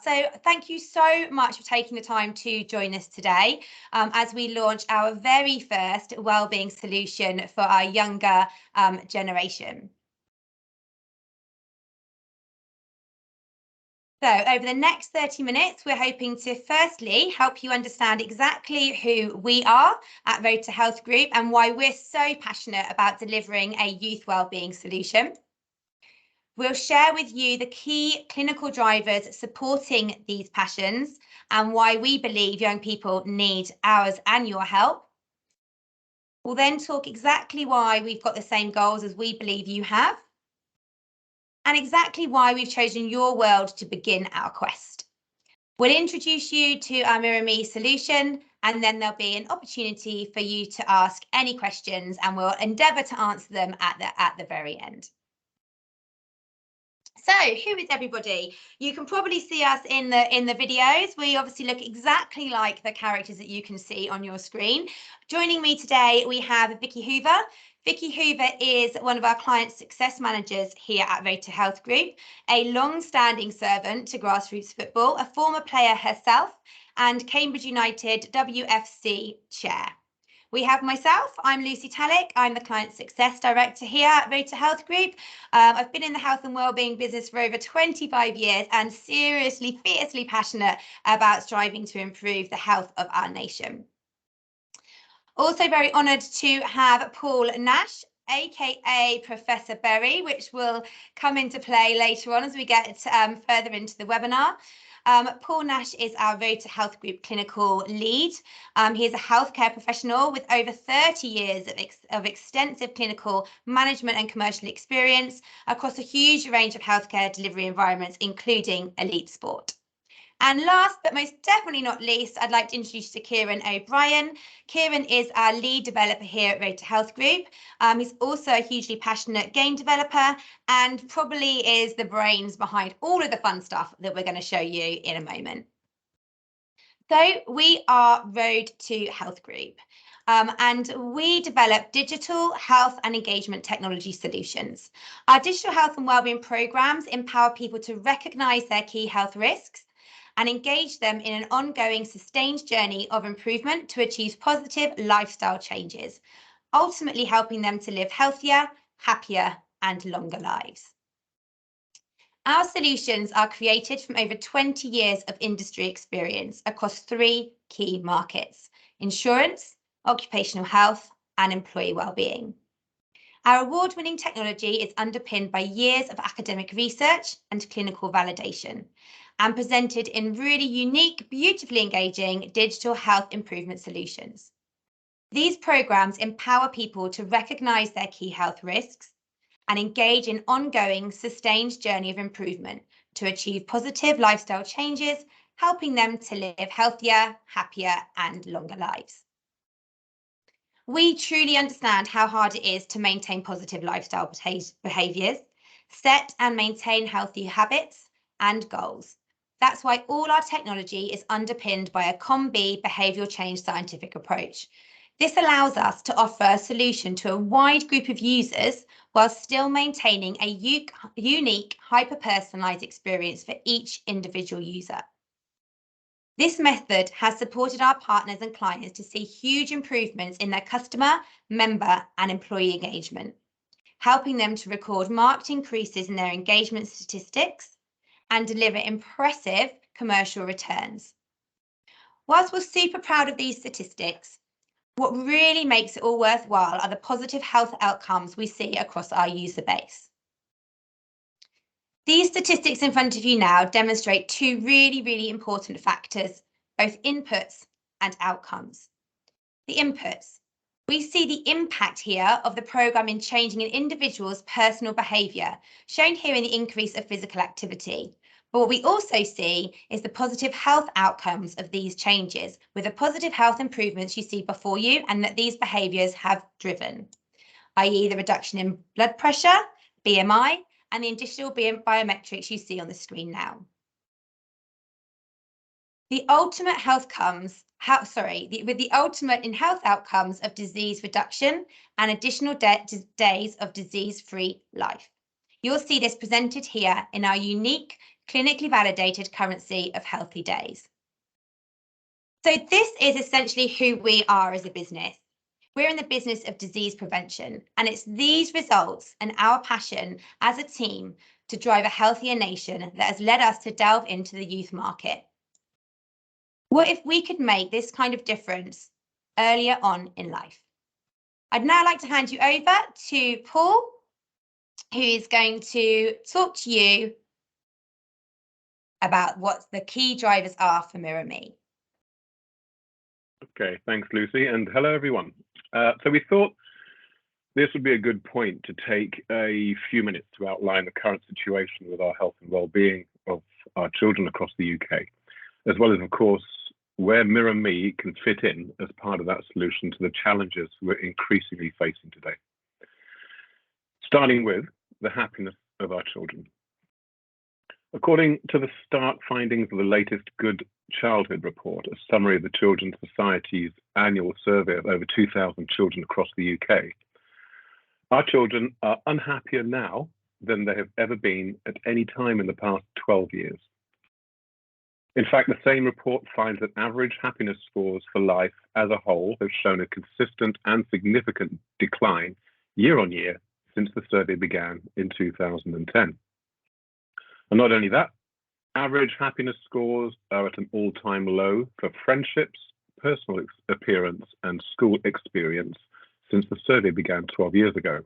So thank you so much for taking the time to join us today as we launch our very first wellbeing solution for our younger generation. So over the next 30 minutes, we're hoping to firstly help you understand exactly who we are at Road to Health Group and why we're so passionate about delivering a youth wellbeing solution. We'll share with you the key clinical drivers supporting these passions and why we believe young people need ours and your help. We'll then talk exactly why we've got the same goals as we believe you have, and exactly why we've chosen your world to begin our quest. We'll introduce you to our MirrorMe solution, and then there'll be an opportunity for you to ask any questions, and we'll endeavour to answer them at the very end. So who is everybody? You can probably see us in the videos. We obviously look exactly like the characters that you can see on your screen. Joining me today, we have Vicky Hoover. Vicky Hoover is one of our client success managers here at Road to Health Group, a long-standing servant to grassroots football, a former player herself, and Cambridge United WFC chair. We have myself, I'm Lucy Tallick, I'm the Client Success Director here at Road to Health Group. I've been in the health and wellbeing business for over 25 years and seriously, fiercely passionate about striving to improve the health of our nation. Also very honoured to have Paul Nash, aka Professor Berry, which will come into play later on as we get further into the webinar. Paul Nash is our Road to Health Group clinical lead. He is a healthcare professional with over 30 years of extensive clinical management and commercial experience across a huge range of healthcare delivery environments, including elite sport. And last but most definitely not least, I'd like to introduce you to Kieran O'Brien. Kieran is our lead developer here at Road to Health Group. He's also a hugely passionate game developer and probably is the brains behind all of the fun stuff that we're going to show you in a moment. So we are Road to Health Group. And we develop digital health and engagement technology solutions. Our digital health and wellbeing programs empower people to recognise their key health risks and engage them in an ongoing sustained journey of improvement to achieve positive lifestyle changes, ultimately helping them to live healthier, happier and longer lives. Our solutions are created from over 20 years of industry experience across 3 key markets: insurance, occupational health and employee wellbeing. Our award-winning technology is underpinned by years of academic research and clinical validation, and presented in really unique, beautifully engaging digital health improvement solutions. These programs empower people to recognise their key health risks and engage in ongoing, sustained journey of improvement to achieve positive lifestyle changes, helping them to live healthier, happier and longer lives. We truly understand how hard it is to maintain positive lifestyle behaviours, set and maintain healthy habits and goals. That's why all our technology is underpinned by a COM-B behavioural change scientific approach. This allows us to offer a solution to a wide group of users while still maintaining a unique, hyper-personalised experience for each individual user. This method has supported our partners and clients to see huge improvements in their customer, member and employee engagement, helping them to record marked increases in their engagement statistics and deliver impressive commercial returns. Whilst we're super proud of these statistics, what really makes it all worthwhile are the positive health outcomes we see across our user base. These statistics in front of you now demonstrate 2 really important factors, both inputs and outcomes. The inputs. We see the impact here of the programme in changing an individual's personal behaviour, shown here in the increase of physical activity. But what we also see is the positive health outcomes of these changes, with the positive health improvements you see before you and that these behaviours have driven, i.e. the reduction in blood pressure, BMI, and the additional biometrics you see on the screen now. The ultimate health comes, with the ultimate in health outcomes of disease reduction and additional days of disease-free life. You'll see this presented here in our unique clinically validated currency of healthy days. So this is essentially who we are as a business. We're in the business of disease prevention, and it's these results and our passion as a team to drive a healthier nation that has led us to delve into the youth market. What if we could make this kind of difference earlier on in life? I'd now like to hand you over to Paul, who is going to talk to you about what the key drivers are for MirrorMe. Okay, thanks, Lucy, and hello, everyone. So we thought this would be a good point to take a few minutes to outline the current situation with our health and well-being of our children across the UK, as well as, of course, where MirrorMe can fit in as part of that solution to the challenges we're increasingly facing today. Starting with the happiness of our children. According to the stark findings of the latest Good Childhood Report, a summary of the Children's Society's annual survey of over 2,000 children across the UK, our children are unhappier now than they have ever been at any time in the past 12 years. In fact, the same report finds that average happiness scores for life as a whole have shown a consistent and significant decline year on year since the survey began in 2010. And not only that, average happiness scores are at an all-time low for friendships, personal appearance, and school experience since the survey began 12 years ago.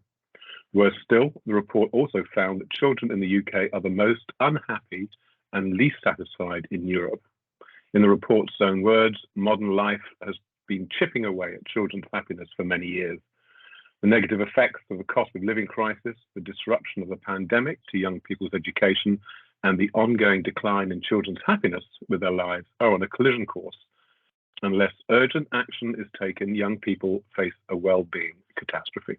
Worse still, the report also found that children in the UK are the most unhappy and least satisfied in Europe. In the report's own words, modern life has been chipping away at children's happiness for many years. The negative effects of the cost of living crisis, the disruption of the pandemic to young people's education, and the ongoing decline in children's happiness with their lives are on a collision course. Unless urgent action is taken, young people face a well-being catastrophe.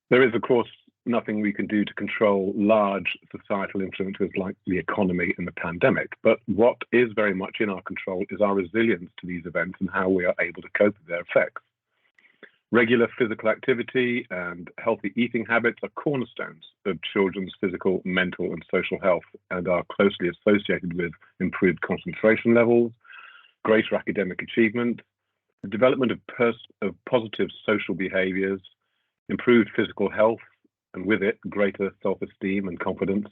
There is, of course, nothing we can do to control large societal influences like the economy and the pandemic, but what is very much in our control is our resilience to these events and how we are able to cope with their effects. Regular physical activity and healthy eating habits are cornerstones of children's physical, mental, and social health and are closely associated with improved concentration levels, greater academic achievement, the development of positive social behaviors, improved physical health, and with it, greater self-esteem and confidence,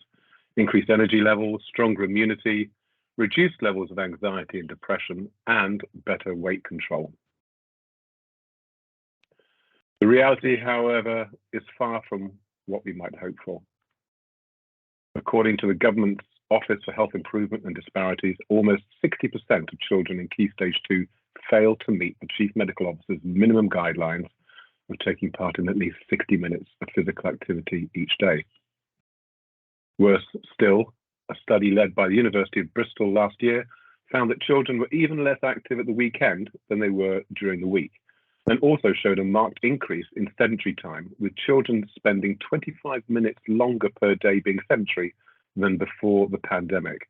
increased energy levels, stronger immunity, reduced levels of anxiety and depression, and better weight control. The reality, however, is far from what we might hope for. According to the government's Office for Health Improvement and Disparities, almost 60% of children in Key Stage 2 fail to meet the Chief Medical Officer's minimum guidelines of taking part in at least 60 minutes of physical activity each day. Worse still, a study led by the University of Bristol last year found that children were even less active at the weekend than they were during the week, and also showed a marked increase in sedentary time, with children spending 25 minutes longer per day being sedentary than before the pandemic.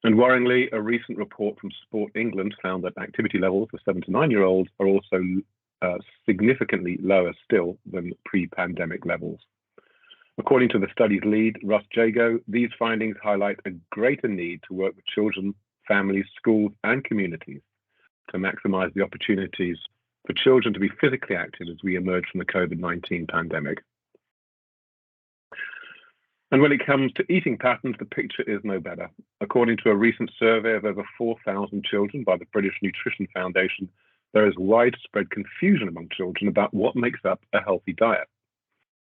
And worryingly, a recent report from Sport England found that activity levels for 7 to 9-year-olds are also significantly lower still than pre-pandemic levels. According to the study's lead, Russ Jago, these findings highlight a greater need to work with children, families, schools, and communities to maximize the opportunities for children to be physically active as we emerge from the COVID-19 pandemic. And when it comes to eating patterns, the picture is no better. According to a recent survey of over 4,000 children by the British Nutrition Foundation, there is widespread confusion among children about what makes up a healthy diet.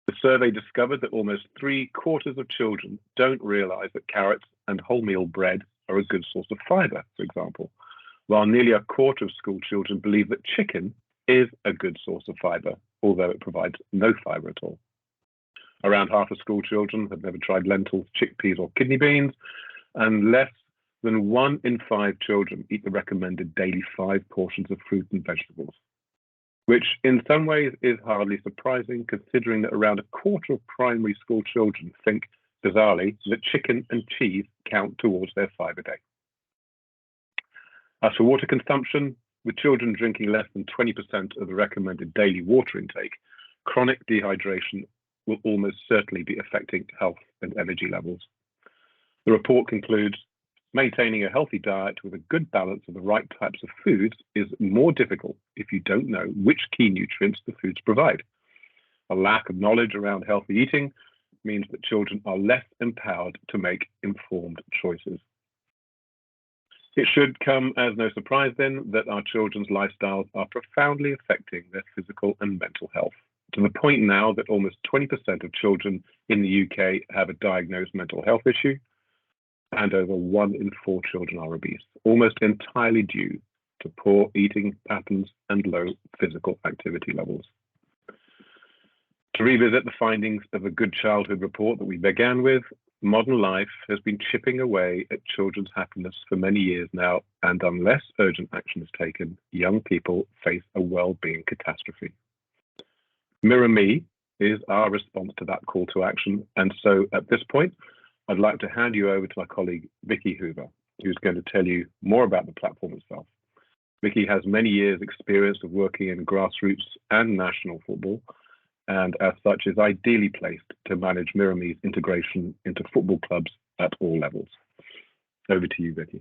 The survey discovered that almost 3/4 of children don't realize that carrots and wholemeal bread are a good source of fiber, for example, while nearly 1/4 of school children believe that chicken is a good source of fiber, although it provides no fiber at all. Around half of school children have never tried lentils, chickpeas, or kidney beans, and less than 1 in 5 children eat the recommended daily 5 portions of fruit and vegetables, which in some ways is hardly surprising, considering that around 1/4 of primary school children think, bizarrely, that chicken and cheese count towards their fiber day. As for water consumption, with children drinking less than 20% of the recommended daily water intake, chronic dehydration will almost certainly be affecting health and energy levels. The report concludes, maintaining a healthy diet with a good balance of the right types of foods is more difficult if you don't know which key nutrients the foods provide. A lack of knowledge around healthy eating means that children are less empowered to make informed choices. It should come as no surprise then that our children's lifestyles are profoundly affecting their physical and mental health, to the point now that almost 20% of children in the UK have a diagnosed mental health issue, and over 1 in 4 children are obese, almost entirely due to poor eating patterns and low physical activity levels. To revisit the findings of a Good Childhood report that we began with, modern life has been chipping away at children's happiness for many years now, and unless urgent action is taken, young people face a well-being catastrophe. MirrorMe is our response to that call to action, and so at this point, I'd like to hand you over to my colleague, Vicky Hoover, who's going to tell you more about the platform itself. Vicky has many years' experience of working in grassroots and national football, and as such is ideally placed to manage MirrorMe's integration into football clubs at all levels. Over to you, Vicky.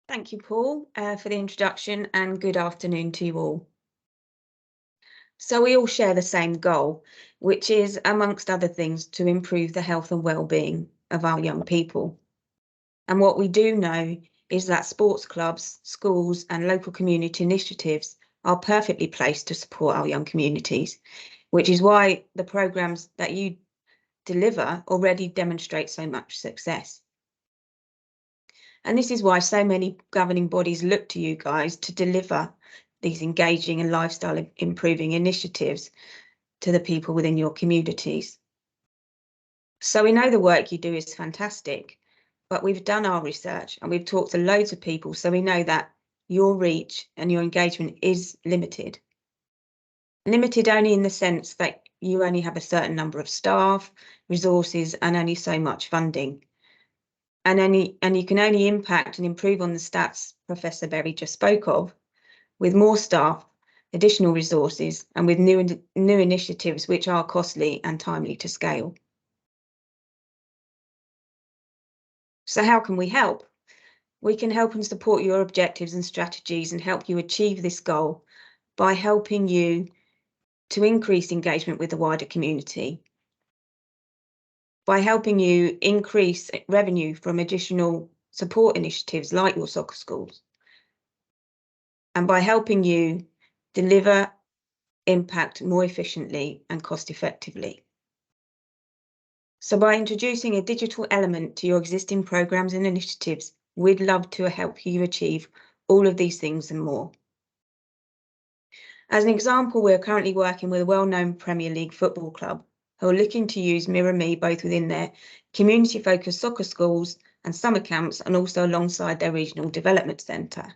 Thank you, Paul, for the introduction, and good afternoon to you all. So we all share the same goal, which is, amongst other things, to improve the health and well-being of our young people. And what we do know is that sports clubs, schools and local community initiatives are perfectly placed to support our young communities, which is why the programmes that you deliver already demonstrate so much success. And this is why so many governing bodies look to you guys to deliver these engaging and lifestyle improving initiatives to the people within your communities. So we know the work you do is fantastic, but we've done our research and we've talked to loads of people, so we know that your reach and your engagement is limited. Limited only in the sense that you only have a certain number of staff, resources, and only so much funding. And you can only impact and improve on the stats Professor Berry just spoke of with more staff, additional resources, and with new initiatives which are costly and timely to scale. So how can we help? We can help and support your objectives and strategies and help you achieve this goal by helping you to increase engagement with the wider community, by helping you increase revenue from additional support initiatives like your soccer schools, and by helping you deliver impact more efficiently and cost effectively. So by introducing a digital element to your existing programs and initiatives, we'd love to help you achieve all of these things and more. As an example, we're currently working with a well-known Premier League football club who are looking to use MirrorMe both within their community-focused soccer schools and summer camps, and also alongside their regional development centre.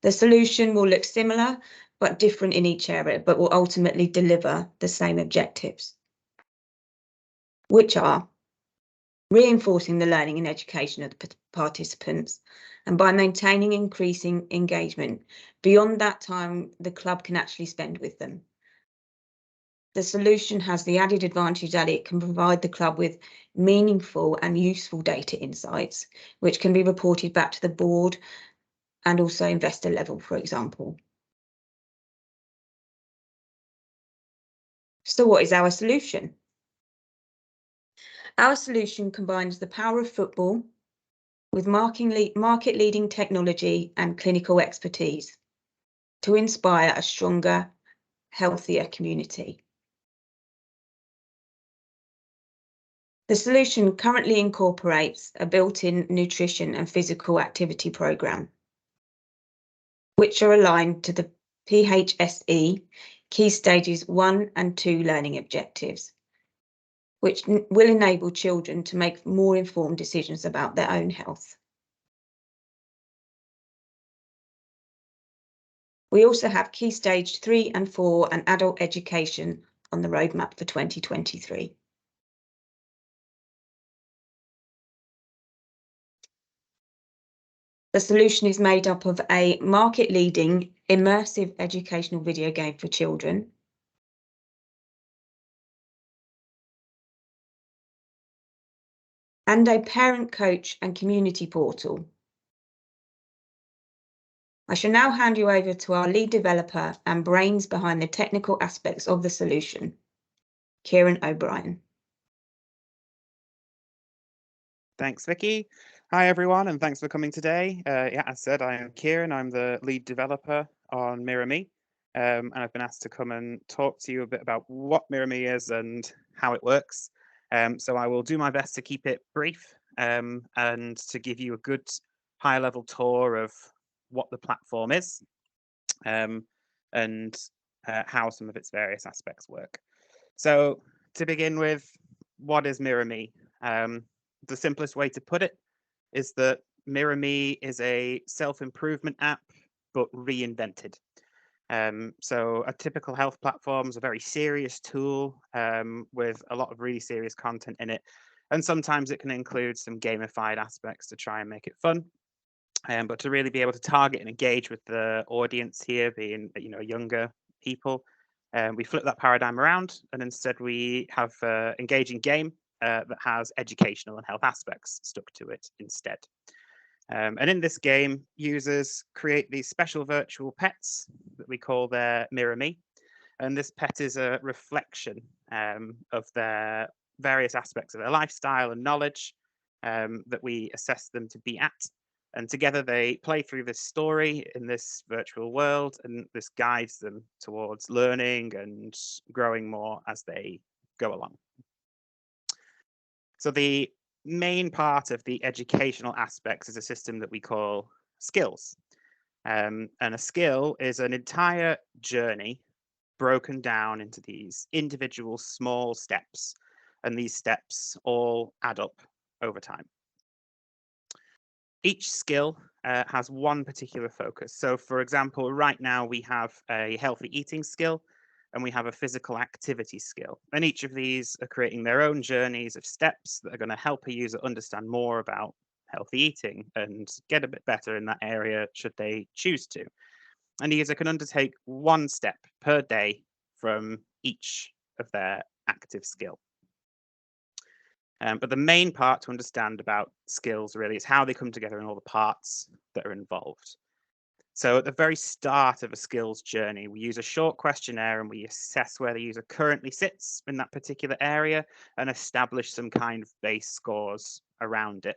The solution will look similar but different in each area, but will ultimately deliver the same objectives, which are reinforcing the learning and education of the participants, and by maintaining increasing engagement beyond that time the club can actually spend with them. The solution has the added advantage that it can provide the club with meaningful and useful data insights, which can be reported back to the board and also investor level, for example. So what is our solution? Our solution combines the power of football with market-leading technology and clinical expertise to inspire a stronger, healthier community. The solution currently incorporates a built-in nutrition and physical activity programme, which are aligned to the PHSE Key Stages 1 and 2 learning objectives, which will enable children to make more informed decisions about their own health. We also have Key Stage 3 and 4 and adult education on the roadmap for 2023. The solution is made up of a market-leading immersive educational video game for children, and a parent, coach and community portal. I shall now hand you over to our lead developer and brains behind the technical aspects of the solution, Kieran O'Brien. Thanks, Vicky. Hi, everyone, and thanks for coming today. Yeah, as said, I am Kieran. I'm the lead developer on MirrorMe, and I've been asked to come and talk to you a bit about what MirrorMe is and how it works. So I will do my best to keep it brief and to give you a good high-level tour of what the platform is and how some of its various aspects work. So to begin with, what is MirrorMe? The simplest way to put it is that MirrorMe is a self-improvement app, but reinvented. So a typical health platform is a very serious tool with a lot of really serious content in it. And sometimes it can include some gamified aspects to try and make it fun. But to really be able to target and engage with the audience here, being younger people, we flip that paradigm around, and instead we have an engaging game that has educational and health aspects stuck to it instead. And in this game, users create these special virtual pets that we call their MirrorMe. And this pet is a reflection of their various aspects of their lifestyle and knowledge that we assess them to be at. And together they play through this story in this virtual world, and this guides them towards learning and growing more as they go along. So the main part of the educational aspects is a system that we call skills. And a skill is an entire journey broken down into these individual small steps. And these steps all add up over time. Each skill has one particular focus. So for example, right now we have a healthy eating skill and we have a physical activity skill. And each of these are creating their own journeys of steps that are going to help a user understand more about healthy eating and get a bit better in that area should they choose to. And the user can undertake one step per day from each of their active skill. But the main part to understand about skills really is how they come together and all the parts that are involved. So at the very start of a skills journey, we use a short questionnaire and we assess where the user currently sits in that particular area and establish some kind of base scores around it.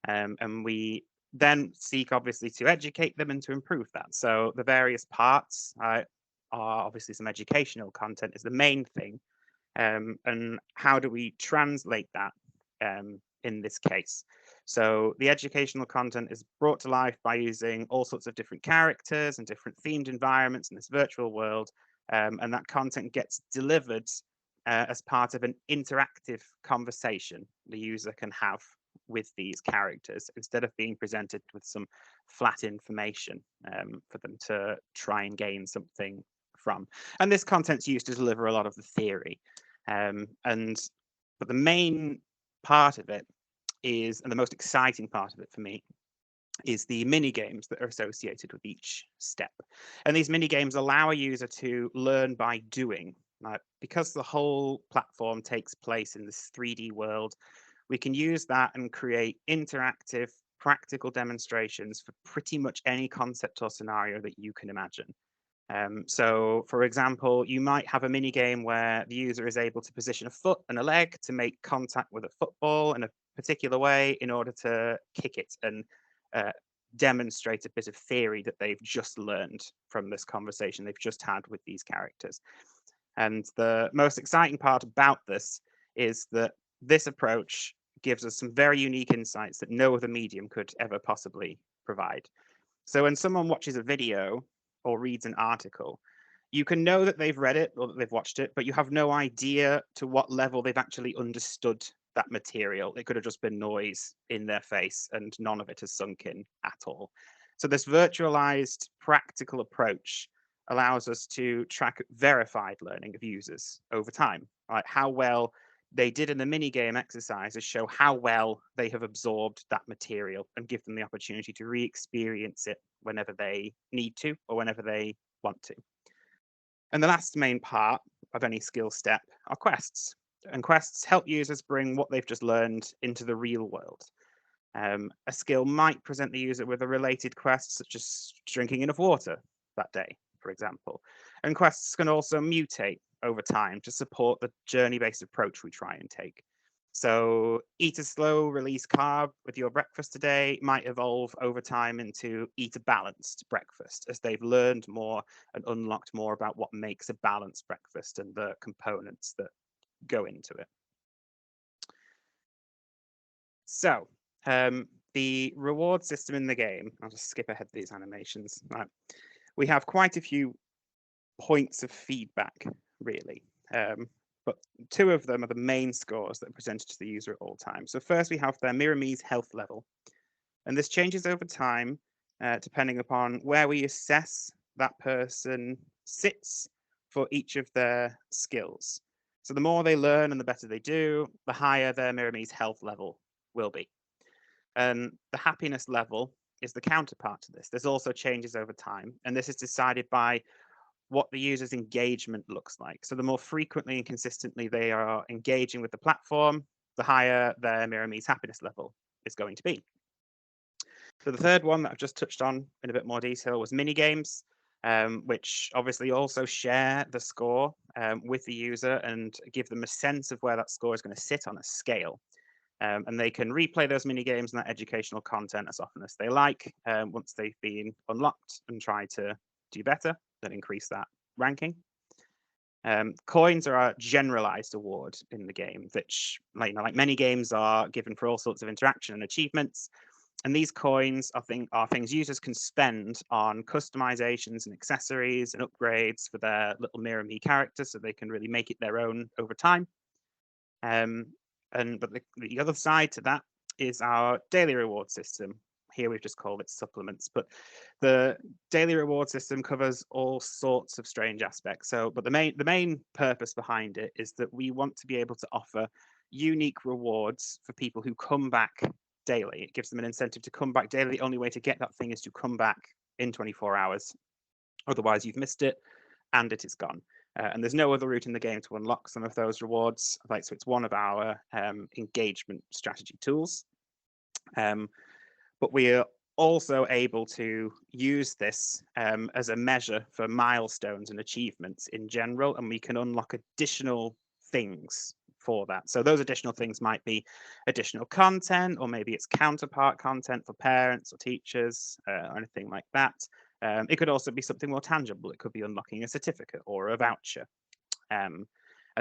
And we then seek obviously to educate them and to improve that. So the various parts are obviously some educational content is the main thing. And how do we translate that in this case? So the educational content is brought to life by using all sorts of different characters and different themed environments in this virtual world. And that content gets delivered as part of an interactive conversation the user can have with these characters instead of being presented with some flat information for them to try and gain something from. And this content's used to deliver a lot of the theory. But the main part of it is, and the most exciting part of it for me, is the mini games that are associated with each step. And these mini games allow a user to learn by doing. Because the whole platform takes place in this 3D world, we can use that and create interactive, practical demonstrations for pretty much any concept or scenario that you can imagine. So, for example, you might have a mini game where the user is able to position a foot and a leg to make contact with a football in a particular way in order to kick it and demonstrate a bit of theory that they've just learned from this conversation they've just had with these characters. And the most exciting part about this is that this approach gives us some very unique insights that no other medium could ever possibly provide. So when someone watches a video or reads an article, you can know that they've read it or that they've watched it, but you have no idea to what level they've actually understood that material. It could have just been noise in their face and none of it has sunk in at all. So this virtualized practical approach allows us to track verified learning of users over time. Right? How well they did in the mini game exercises show how well they have absorbed that material and give them the opportunity to re-experience it whenever they need to or whenever they want to. And the last main part of any skill step are quests. And quests help users bring what they've just learned into the real world. A skill might present the user with a related quest, such as drinking enough water that day, for example. And quests can also mutate over time to support the journey-based approach we try and take. So eat a slow release carb with your breakfast today might evolve over time into eat a balanced breakfast as they've learned more and unlocked more about what makes a balanced breakfast and the components that go into it. So the reward system in the game, I'll just skip ahead these animations. Right. We have quite a few points of feedback, really. But two of them are the main scores that are presented to the user at all times. So first we have their MirrorMe's health level. And this changes over time, depending upon where we assess that person sits for each of their skills. So the more they learn and the better they do, the higher their MirrorMe's health level will be. And the happiness level is the counterpart to this. This also changes over time. And this is decided by what the user's engagement looks like. So the more frequently and consistently they are engaging with the platform, the higher their MirrorMe's happiness level is going to be. So the third one that I've just touched on in a bit more detail was mini games, which obviously also share the score with the user and give them a sense of where that score is going to sit on a scale. And they can replay those mini games and that educational content as often as they like once they've been unlocked and try to do better, then increase that ranking. Coins are a generalized award in the game, which, like many games, are given for all sorts of interaction and achievements. And these coins are things users can spend on customizations and accessories and upgrades for their little MirrorMe characters, so they can really make it their own over time. But the other side to that is our daily reward system. Here we've just called it supplements, but the daily reward system covers all sorts of strange aspects. But the main purpose behind it is that we want to be able to offer unique rewards for people who come back daily. It gives them an incentive to come back daily. The only way to get that thing is to come back in 24 hours. Otherwise, you've missed it and it is gone. And there's no other route in the game to unlock some of those rewards. So it's one of our engagement strategy tools. But we are also able to use this as a measure for milestones and achievements in general, and we can unlock additional things for that. So those additional things might be additional content, or maybe it's counterpart content for parents or teachers or anything like that. It could also be something more tangible. It could be unlocking a certificate or a voucher. And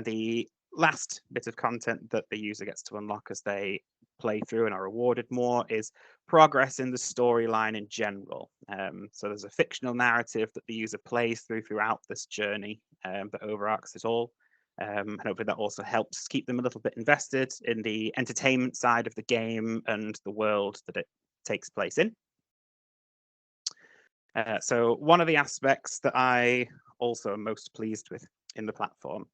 the last bit of content that the user gets to unlock as they play through and are rewarded more is progress in the storyline in general. So there's a fictional narrative that the user plays throughout this journey that overarches it all. And hopefully that also helps keep them a little bit invested in the entertainment side of the game and the world that it takes place in. So one of the aspects that I also am most pleased with in the platform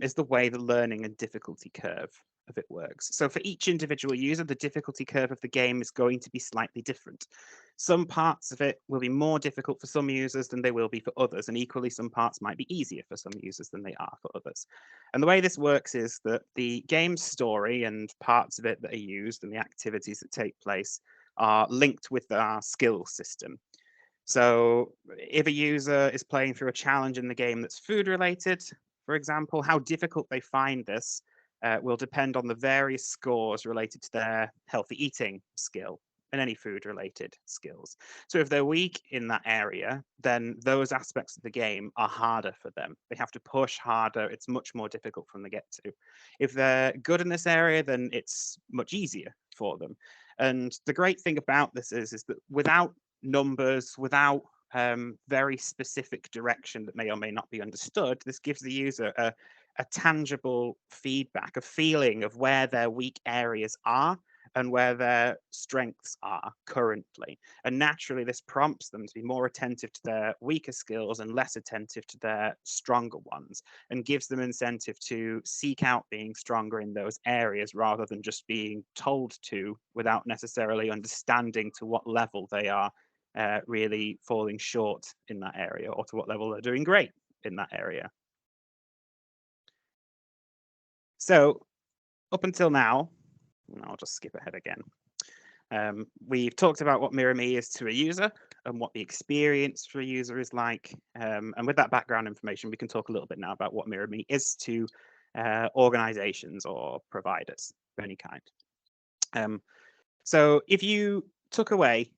is the way the learning and difficulty curve of it works. So for each individual user, the difficulty curve of the game is going to be slightly different. Some parts of it will be more difficult for some users than they will be for others, and equally some parts might be easier for some users than they are for others. And the way this works is that the game's story and parts of it that are used and the activities that take place are linked with our skill system. So if a user is playing through a challenge in the game that's food related, for example, how difficult they find this will depend on the various scores related to their healthy eating skill and any food related skills. So if they're weak in that area, then those aspects of the game are harder for them. They have to push harder. It's much more difficult for them to get to. If they're good in this area, then it's much easier for them. And the great thing about this is that without numbers, without very specific direction that may or may not be understood, this gives the user a tangible feedback, a feeling of where their weak areas are and where their strengths are currently. And naturally, this prompts them to be more attentive to their weaker skills and less attentive to their stronger ones, and gives them incentive to seek out being stronger in those areas rather than just being told to without necessarily understanding to what level they are really falling short in that area, or to what level they're doing great in that area. So up until now, and I'll just skip ahead again. We've talked about what MirrorMe is to a user and what the experience for a user is like. And with that background information, we can talk a little bit now about what MirrorMe is to organizations or providers of any kind. So if you took away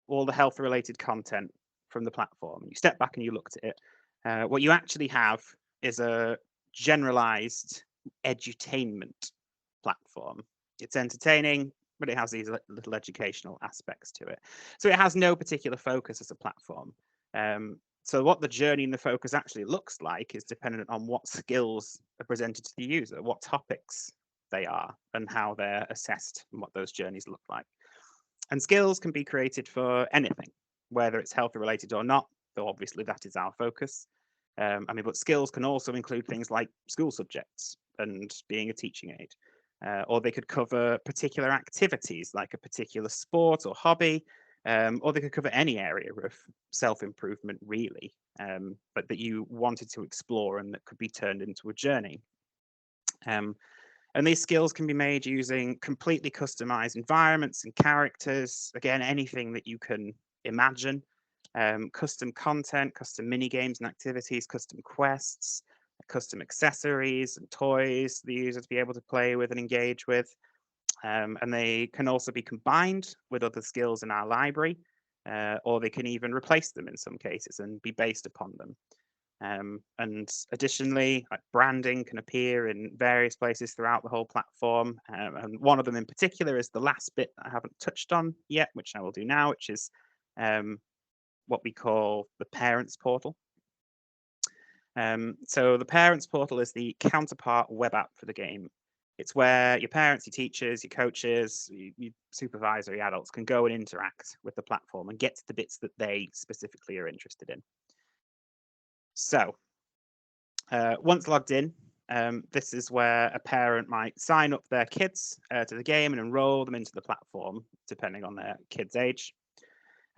all the health related content from the platform, you step back and you looked at it, what you actually have is a generalized edutainment platform. It's entertaining, but it has these little educational aspects to it. So it has no particular focus as a platform. So what the journey and the focus actually looks like is dependent on what skills are presented to the user, what topics they are, and how they're assessed, and what those journeys look like. And skills can be created for anything, whether it's health related or not, though obviously that is our focus. But skills can also include things like school subjects and being a teaching aid. Or they could cover particular activities like a particular sport or hobby, or they could cover any area of self-improvement really, but that you wanted to explore and that could be turned into a journey. And these skills can be made using completely customized environments and characters, again, anything that you can imagine. Custom content, custom mini games and activities, custom quests, custom accessories and toys the user to be able to play with and engage with. And they can also be combined with other skills in our library, or they can even replace them in some cases and be based upon them. And additionally, like branding can appear in various places throughout the whole platform. And one of them in particular is the last bit that I haven't touched on yet, which I will do now, which is what we call the Parents Portal. So the Parents Portal is the counterpart web app for the game. It's where your parents, your teachers, your coaches, your supervisory adults can go and interact with the platform and get to the bits that they specifically are interested in. So once logged in, this is where a parent might sign up their kids to the game and enroll them into the platform, depending on their kid's age.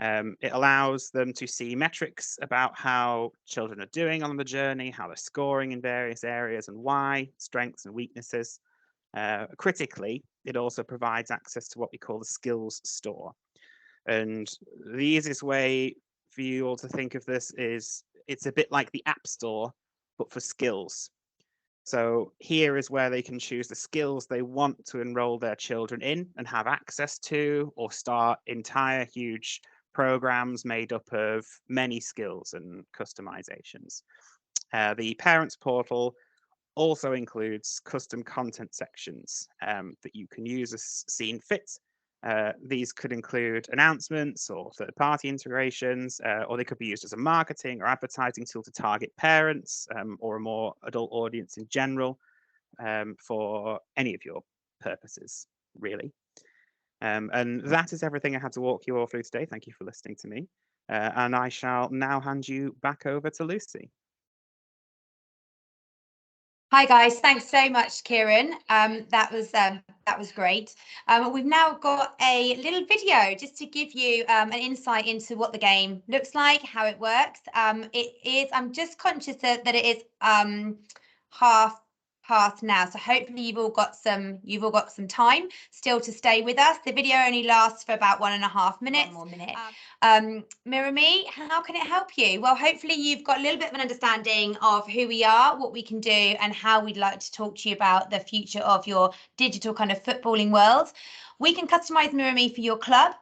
It allows them to see metrics about how children are doing on the journey, how they're scoring in various areas and why, strengths and weaknesses. Critically, it also provides access to what we call the skills store. And the easiest way for you all to think of this is it's a bit like the App Store, but for skills. So here is where they can choose the skills they want to enroll their children in and have access to, or start entire huge programs made up of many skills and customizations. The Parents Portal also includes custom content sections that you can use as seen fit. These could include announcements or third-party integrations, or they could be used as a marketing or advertising tool to target parents or a more adult audience in general for any of your purposes, really. And that is everything I had to walk you all through today. Thank you for listening to me. And I shall now hand you back over to Lucy. Hi guys, thanks so much, Kieran. That was great. We've now got a little video just to give you an insight into what the game looks like, how it works. I'm just conscious that it is half past now, so hopefully you've all got some time still to stay with us. The video only lasts for about 1.5 minutes. One more minute. MirrorMe, how can it help you? Well, hopefully you've got a little bit of an understanding of who we are, what we can do, and how we'd like to talk to you about the future of your digital kind of footballing world. We can customize MirrorMe for your club,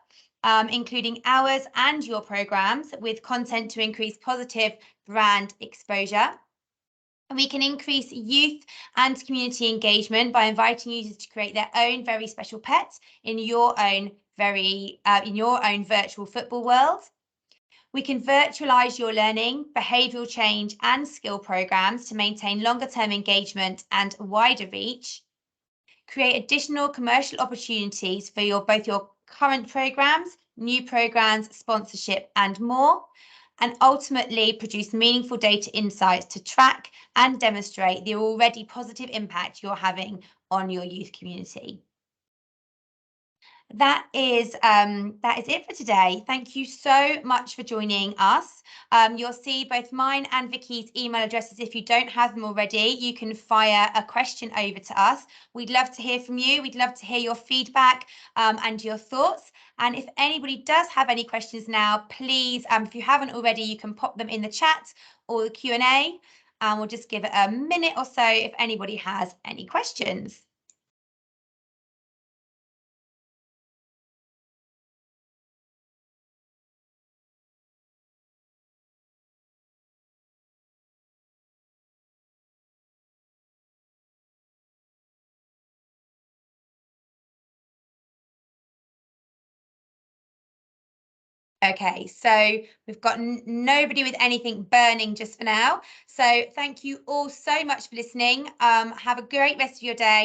including hours and your programs, with content to increase positive brand exposure. We can increase youth and community engagement by inviting users to create their own very special pets in your own virtual football world. We can virtualize your learning, behavioral change and skill programs to maintain longer term engagement and wider reach. create additional commercial opportunities for both your current programs, new programs, sponsorship, and more, and ultimately produce meaningful data insights to track and demonstrate the already positive impact you're having on your youth community. That is it for today. Thank you so much for joining us. You'll see both mine and Vicky's email addresses. If you don't have them already, you can fire a question over to us. We'd love to hear from you. We'd love to hear your feedback and your thoughts. And if anybody does have any questions now, please, if you haven't already, you can pop them in the chat or the Q&A. And we'll just give it a minute or so if anybody has any questions. Okay, so we've got nobody with anything burning just for now. So thank you all so much for listening. Have a great rest of your day.